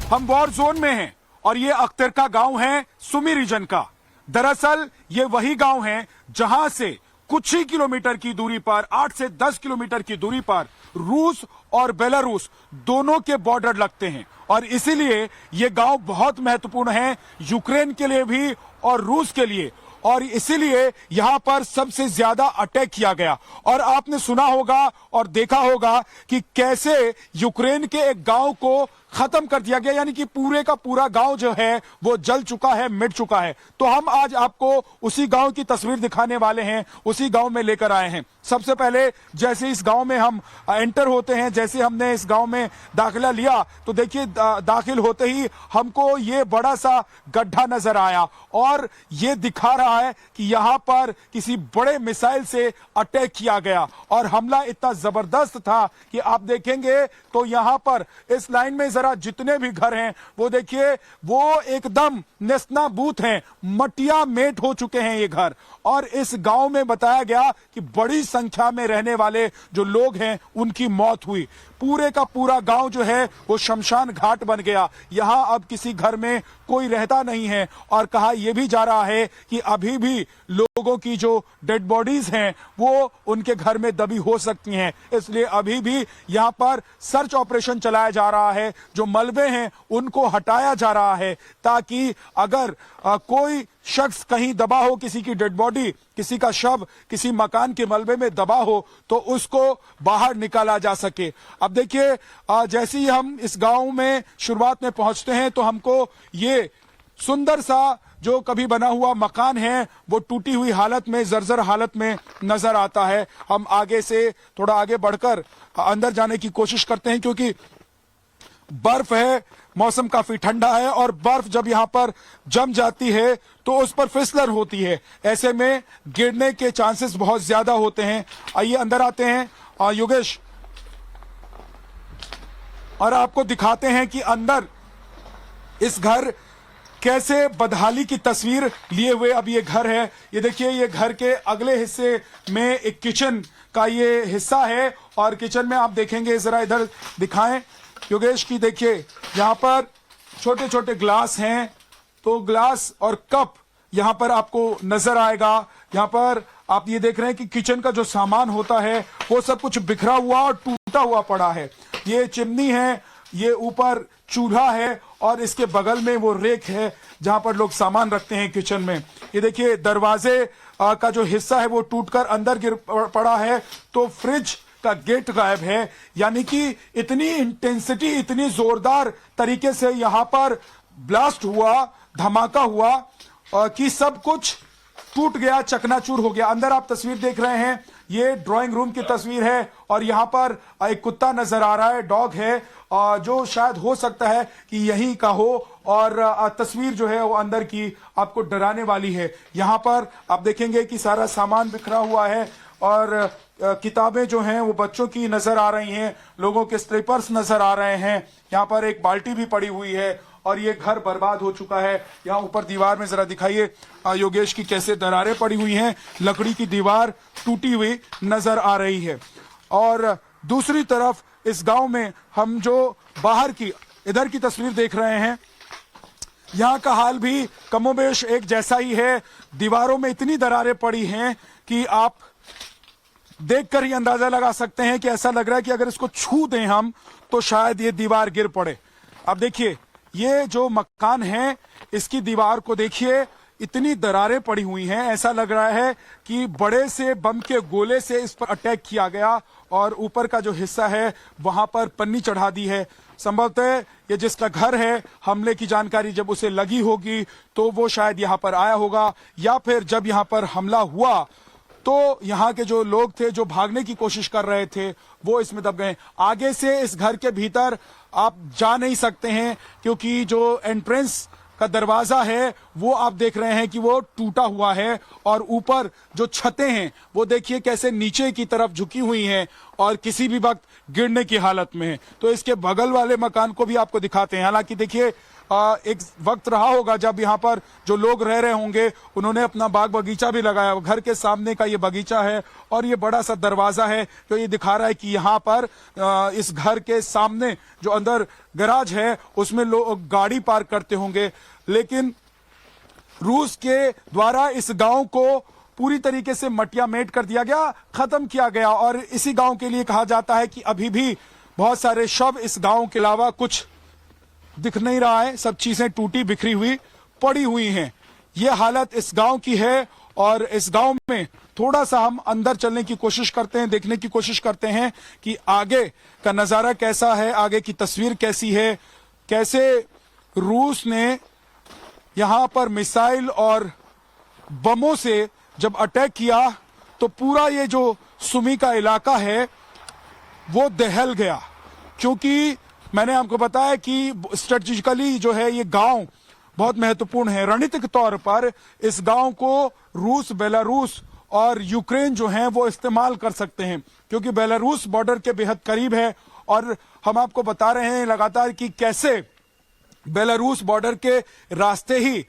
हम war zone में हैं और ये अख्तर का गांव है सुमी रीजन का। दरअसल ये वही गांव है जहां से कुछ ही किलोमीटर की दूरी पर 8 से 10 किलोमीटर की दूरी पर रूस और बेलारूस दोनों के बॉर्डर लगते हैं और इसीलिए ये गांव बहुत महत्वपूर्ण है यूक्रेन के लिए भी और रूस के लिए, और इसीलिए यहां पर सबसे ज्यादा अटैक किया गया। और आपने सुना होगा और देखा होगा कि कैसे यूक्रेन के एक गांव को खत्म कर दिया गया, यानी कि पूरे का पूरा गांव जो है वो जल चुका है, मिट चुका है। तो हम आज आपको उसी गांव की तस्वीर दिखाने वाले हैं, उसी गांव में लेकर आए हैं। सबसे पहले जैसे इस गांव में हम एंटर होते हैं, जैसे हमने इस गांव में दाखिला लिया तो देखिए दाखिल होते ही हमको ये बड़ा सा गड्ढा नजर आया और ये दिखा रहा है कि यहां पर किसी बड़े मिसाइल से अटैक किया गया और हमला इतना जबरदस्त था कि आप देखेंगे तो यहां पर इस लाइन में जरा जितने भी घर हैं वो देखिए वो एकदम नेस्तनाबूत हैं, मटिया मेट हो चुके हैं ये घर। और इस गांव में बताया गया कि बड़ी संख्या में रहने वाले जो लोग हैं उनकी मौत हुई। पूरे का पूरा गांव जो है वो शमशान घाट बन गया। यहां अब किसी घर में कोई रहता नहीं है और कहा यह भी जा रहा है कि अभी भी लोगों की जो डेड बॉडीज हैं वो उनके घर में दबी हो सकती हैं, इसलिए अभी भी यहां पर सर्च ऑपरेशन चलाया जा रहा है। जो मलबे हैं उनको हटाया जा रहा है ताकि अगर कोई शख्स कहीं दबा हो, किसी की डेड बॉडी, किसी का शव किसी मकान के मलबे में दबा हो तो उसको बाहर निकाला जा सके। अब देखिए जैसे ही हम इस गांव में शुरुआत में पहुंचते हैं तो हमको ये सुंदर सा जो कभी बना हुआ मकान है वो टूटी हुई हालत में, जर्जर हालत में नजर आता है। हम आगे से थोड़ा आगे बढ़कर अंदर जाने की कोशिश करते हैं क्योंकि बर्फ है, मौसम काफी ठंडा है और बर्फ जब यहां पर जम जाती है तो उस पर फिसलन होती है, ऐसे में गिरने के चांसेस बहुत ज्यादा होते हैं। आइए अंदर आते हैं योगेश और आपको दिखाते हैं कि अंदर इस घर कैसे बदहाली की तस्वीर लिए हुए अब ये घर है। ये देखिए ये घर के अगले हिस्से में एक किचन का ये हिस्सा है और किचन में आप देखेंगे, जरा इधर दिखाएं योगेश की, देखिए यहां पर छोटे छोटे ग्लास हैं, तो ग्लास और कप यहां पर आपको नजर आएगा। यहां पर आप ये देख रहे हैं कि किचन का जो सामान होता है वो सब कुछ बिखरा हुआ और टूटा हुआ पड़ा है। ये चिमनी है, ये ऊपर चूल्हा है और इसके बगल में वो रेक है जहां पर लोग सामान रखते हैं किचन में। ये देखिए दरवाजे का जो हिस्सा है वो टूटकर अंदर गिर पड़ा है, तो फ्रिज का गेट गायब है, यानी कि इतनी इंटेंसिटी, इतनी जोरदार तरीके से यहां पर ब्लास्ट हुआ, धमाका हुआ कि सब कुछ टूट गया, चकनाचूर हो गया। अंदर आप तस्वीर देख रहे हैं, ये ड्राइंग रूम की तस्वीर है और यहां पर एक कुत्ता नजर आ रहा है, डॉग है जो शायद हो सकता है कि यहीं का हो और तस्वीर जो है वो अंदर की आपको डराने वाली है। यहां पर आप देखेंगे कि सारा सामान बिखरा हुआ है और किताबें जो हैं वो बच्चों की नजर आ रही हैं, लोगों के स्लीपर्स नजर आ रहे हैं। यहाँ पर एक बाल्टी भी पड़ी हुई है और ये घर बर्बाद हो चुका है। यहाँ ऊपर दीवार में जरा दिखाइए योगेश की कैसे दरारें पड़ी हुई हैं, लकड़ी की दीवार टूटी हुई नजर आ रही है। और दूसरी तरफ इस गांव में हम जो बाहर की इधर की तस्वीर देख रहे हैं, यहाँ का हाल भी कमोबेश एक जैसा ही है। दीवारों में इतनी दरारें पड़ी हैं कि आप देखकर ही अंदाजा लगा सकते हैं कि ऐसा लग रहा है कि अगर इसको छू दें हम तो शायद ये दीवार गिर पड़े। अब देखिए ये जो मकान है इसकी दीवार को देखिए, इतनी दरारें पड़ी हुई हैं, ऐसा लग रहा है कि बड़े से बम के गोले से इस पर अटैक किया गया और ऊपर का जो हिस्सा है वहां पर पन्नी चढ़ा दी है। संभवतः ये जिसका घर है, हमले की जानकारी जब उसे लगी होगी तो वो शायद यहाँ पर आया होगा, या फिर जब यहाँ पर हमला हुआ तो यहाँ के जो लोग थे जो भागने की कोशिश कर रहे थे वो इसमें दब गए। आगे से इस घर के भीतर आप जा नहीं सकते हैं क्योंकि जो एंट्रेंस का दरवाजा है वो आप देख रहे हैं कि वो टूटा हुआ है और ऊपर जो छतें हैं वो देखिए कैसे नीचे की तरफ झुकी हुई हैं और किसी भी वक्त गिरने की हालत में है। तो इसके बगल वाले मकान को भी आपको दिखाते हैं। हालांकि देखिए एक वक्त रहा होगा जब यहाँ पर जो लोग रह रहे होंगे उन्होंने अपना बाग बगीचा भी लगाया। घर के सामने का ये बगीचा है और ये बड़ा सा दरवाजा है जो ये दिखा रहा है कि यहाँ पर इस घर के सामने जो अंदर गैराज है उसमें लोग गाड़ी पार्क करते होंगे। लेकिन रूस के द्वारा इस गांव को पूरी तरीके से मटियामेट कर दिया गया, खत्म किया गया। और इसी गांव के लिए कहा जाता है कि अभी भी बहुत सारे शव इस गांव के अलावा कुछ दिख नहीं रहा है, सब चीजें टूटी बिखरी हुई पड़ी हुई हैं। ये हालत इस गांव की है और इस गांव में थोड़ा सा हम अंदर चलने की कोशिश करते हैं, देखने की कोशिश करते हैं कि आगे का नजारा कैसा है, आगे की तस्वीर कैसी है, कैसे रूस ने यहां पर मिसाइल और बमों से जब अटैक किया तो पूरा ये जो सुमी का इलाका है वो दहल गया। क्योंकि मैंने आपको बताया कि स्ट्रेटेजिकली जो है ये गांव बहुत महत्वपूर्ण है। रणनीतिक तौर पर इस गांव को रूस, बेलारूस और यूक्रेन जो हैं वो इस्तेमाल कर सकते हैं, क्योंकि बेलारूस बॉर्डर के बेहद करीब है। और हम आपको बता रहे हैं लगातार कि कैसे बेलारूस बॉर्डर के रास्ते ही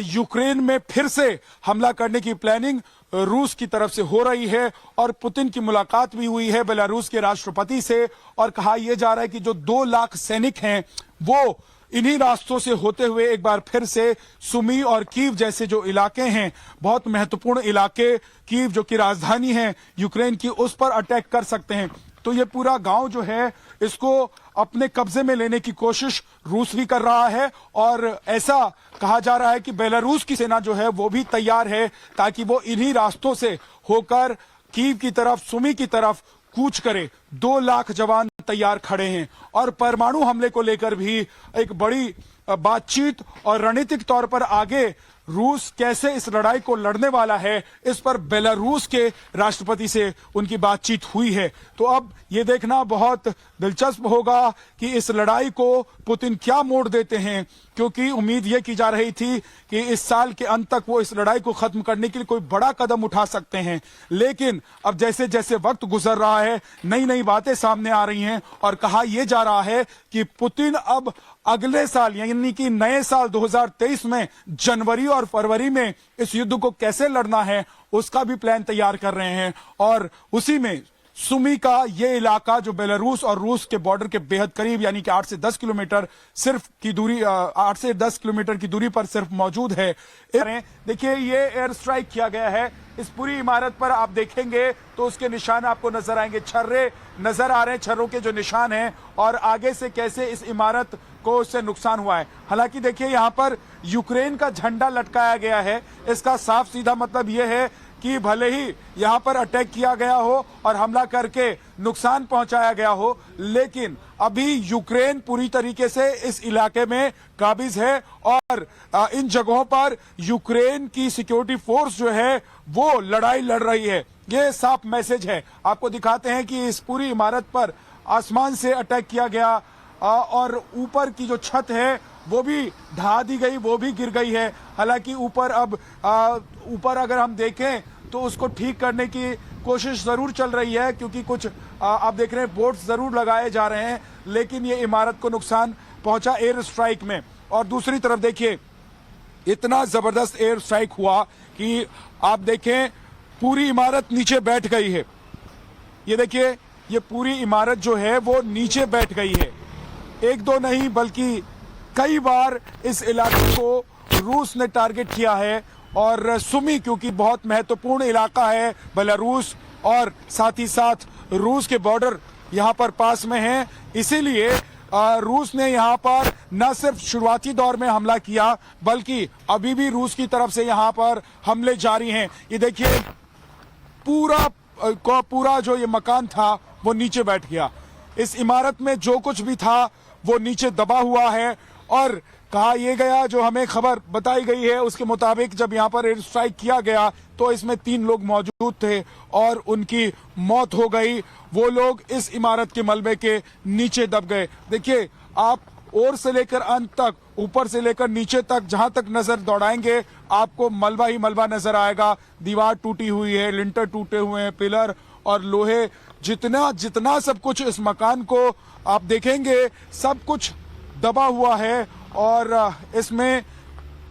यूक्रेन में फिर से हमला करने की प्लानिंग रूस की तरफ से हो रही है। और पुतिन की मुलाकात भी हुई है बेलारूस के राष्ट्रपति से और कहा यह जा रहा है कि जो 2 लाख सैनिक हैं वो इन्हीं रास्तों से होते हुए एक बार फिर से सुमी और कीव जैसे जो इलाके हैं, बहुत महत्वपूर्ण इलाके, कीव जो कि राजधानी है यूक्रेन की, उस पर अटैक कर सकते हैं। तो ये पूरा गांव जो है इसको अपने कब्जे में लेने की कोशिश रूस भी कर रहा है। और ऐसा कहा जा रहा है कि बेलारूस की सेना जो है वो भी तैयार है ताकि वो इन्हीं रास्तों से होकर कीव की तरफ, सुमी की तरफ कूच करे। 2 लाख जवान तैयार खड़े हैं और परमाणु हमले को लेकर भी एक बड़ी बातचीत और रणनीतिक तौर पर आगे रूस कैसे इस लड़ाई को लड़ने वाला है, इस पर बेलारूस के राष्ट्रपति से उनकी बातचीत हुई है। तो अब ये देखना बहुत दिलचस्प होगा कि इस लड़ाई को पुतिन क्या मोड़ देते हैं, क्योंकि उम्मीद ये की जा रही थी कि इस साल के अंत तक वो इस लड़ाई को खत्म करने के लिए कोई बड़ा कदम उठा सकते हैं। लेकिन अब जैसे जैसे वक्त गुजर रहा है नई नई बातें सामने आ रही हैं और कहा यह जा रहा है कि पुतिन अब अगले साल यानी कि नए साल 2023 में जनवरी और फरवरी में इस युद्ध को कैसे लड़ना है उसका भी प्लान तैयार कर रहे हैं। और उसी में सुमी का ये इलाका जो बेलारूस और रूस के बॉर्डर के बेहद करीब यानी कि 8 से 10 किलोमीटर सिर्फ की दूरी 8 से 10 किलोमीटर की दूरी पर सिर्फ मौजूद है। देखिए ये एयर स्ट्राइक किया गया है इस पूरी इमारत पर। आप देखेंगे तो उसके निशान आपको नजर आएंगे, छर्रे नजर आ रहे हैं, छर्रों के जो निशान हैं और आगे से कैसे इस इमारत को उससे नुकसान हुआ है। हालांकि देखिए यहाँ पर यूक्रेन का झंडा लटकाया गया है। इसका साफ सीधा मतलब यह है कि भले ही यहां पर अटैक किया गया हो और हमला करके नुकसान पहुंचाया गया हो, लेकिन अभी यूक्रेन पूरी तरीके से इस इलाके में काबिज है और इन जगहों पर यूक्रेन की सिक्योरिटी फोर्स जो है वो लड़ाई लड़ रही है। ये साफ मैसेज है। आपको दिखाते हैं कि इस पूरी इमारत पर आसमान से अटैक किया गया और ऊपर की जो छत है वो भी ढा दी गई, वो भी गिर गई है। हालांकि ऊपर अब ऊपर अगर हम देखें तो उसको ठीक करने की कोशिश जरूर चल रही है, क्योंकि कुछ आप देख रहे हैं बोट्स जरूर लगाए जा रहे हैं, लेकिन ये इमारत को नुकसान पहुंचा एयर स्ट्राइक में। और दूसरी तरफ देखिए इतना जबरदस्त एयर स्ट्राइक हुआ कि आप देखें पूरी इमारत नीचे बैठ गई है। ये देखिए ये पूरी इमारत जो है वो नीचे बैठ गई है। एक दो नहीं बल्कि कई बार इस इलाके को रूस ने टारगेट किया है। और सुमी क्योंकि बहुत महत्वपूर्ण इलाका है बेलारूस और साथ ही साथ रूस के बॉर्डर यहां पर पास में है, इसीलिए रूस ने यहां पर न सिर्फ शुरुआती दौर में हमला किया बल्कि अभी भी रूस की तरफ से यहां पर हमले जारी हैं। ये देखिए पूरा जो ये मकान था वो नीचे बैठ गया। इस इमारत में जो कुछ भी था वो नीचे दबा हुआ है। और कहा यह गया, जो हमें खबर बताई गई है उसके मुताबिक जब यहां पर एयर स्ट्राइक किया गया तो इसमें 3 लोग मौजूद थे और उनकी मौत हो गई। वो लोग इस इमारत के मलबे के नीचे दब गए। देखिए आप ओर से लेकर अंत तक, ऊपर से लेकर नीचे तक जहां तक नजर दौड़ाएंगे आपको मलबा ही मलबा नजर आएगा। दीवार टूटी हुई है, लिंटर टूटे हुए हैं, पिलर और लोहे, जितना सब कुछ इस मकान को आप देखेंगे सब कुछ दबा हुआ है और इसमें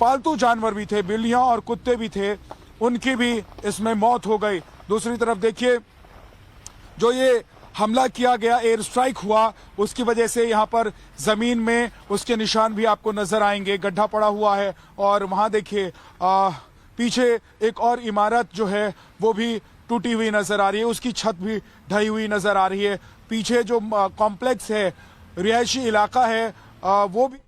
पालतू जानवर भी थे, बिल्लियां और कुत्ते भी थे, उनकी भी इसमें मौत हो गई। दूसरी तरफ देखिए, जो ये हमला किया गया, एयर स्ट्राइक हुआ, उसकी वजह से यहाँ पर जमीन में उसके निशान भी आपको नजर आएंगे, गड्ढा पड़ा हुआ है। और वहां देखिए पीछे एक और इमारत जो है वो भी टूटी हुई नजर आ रही है, उसकी छत भी ढही हुई नजर आ रही है। पीछे जो कॉम्प्लेक्स है, रिहायशी इलाका है, वो भी